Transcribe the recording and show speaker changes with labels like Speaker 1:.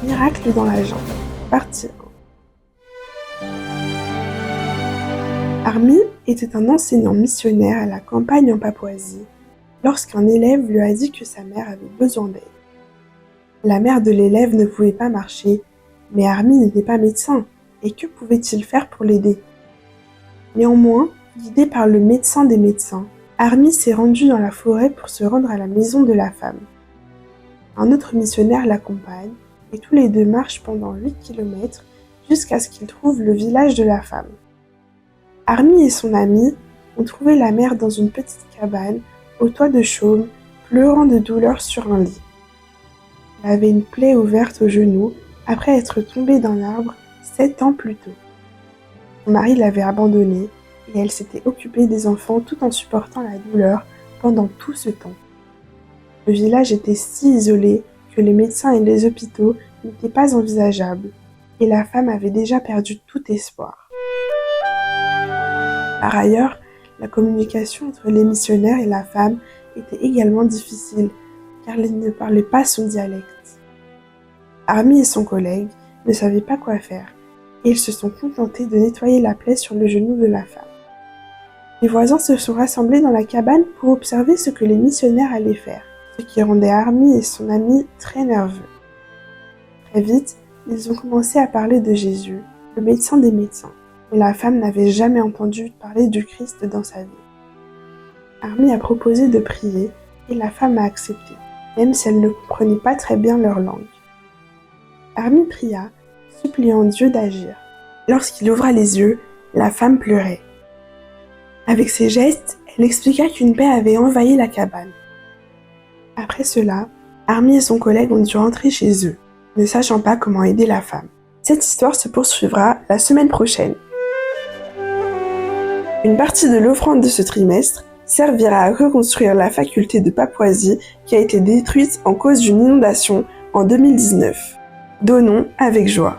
Speaker 1: Miracle dans la jungle, partie 1. Army était un enseignant missionnaire à la campagne en Papouasie lorsqu'un élève lui a dit que sa mère avait besoin d'aide. La mère de l'élève ne pouvait pas marcher, mais Army n'était pas médecin, et que pouvait-il faire pour l'aider? Néanmoins, guidé par le médecin des médecins, Army s'est rendu dans la forêt pour se rendre à la maison de la femme. Un autre missionnaire l'accompagne, et tous les deux marchent pendant 8 kilomètres jusqu'à ce qu'ils trouvent le village de la femme. Army et son ami ont trouvé la mère dans une petite cabane au toit de chaume, pleurant de douleur sur un lit. Elle avait une plaie ouverte au genou après être tombée d'un arbre 7 ans plus tôt. Son mari l'avait abandonnée et elle s'était occupée des enfants tout en supportant la douleur pendant tout ce temps. Le village était si isolé que les médecins et les hôpitaux n'étaient pas envisageables, et la femme avait déjà perdu tout espoir. Par ailleurs, la communication entre les missionnaires et la femme était également difficile, car ils ne parlaient pas son dialecte. Army et son collègue ne savaient pas quoi faire, et ils se sont contentés de nettoyer la plaie sur le genou de la femme. Les voisins se sont rassemblés dans la cabane pour observer ce que les missionnaires allaient faire, ce qui rendait Army et son ami très nerveux. Très vite, ils ont commencé à parler de Jésus, le médecin des médecins, mais la femme n'avait jamais entendu parler du Christ dans sa vie. Army a proposé de prier et la femme a accepté, même si elle ne comprenait pas très bien leur langue. Army pria, suppliant Dieu d'agir. Lorsqu'il ouvra les yeux, la femme pleurait. Avec ses gestes, elle expliqua qu'une paix avait envahi la cabane. Après cela, Army et son collègue ont dû rentrer chez eux, ne sachant pas comment aider la femme. Cette histoire se poursuivra la semaine prochaine. Une partie de l'offrande de ce trimestre servira à reconstruire la faculté de Papouasie qui a été détruite en cause d'une inondation en 2019. Donnons avec joie.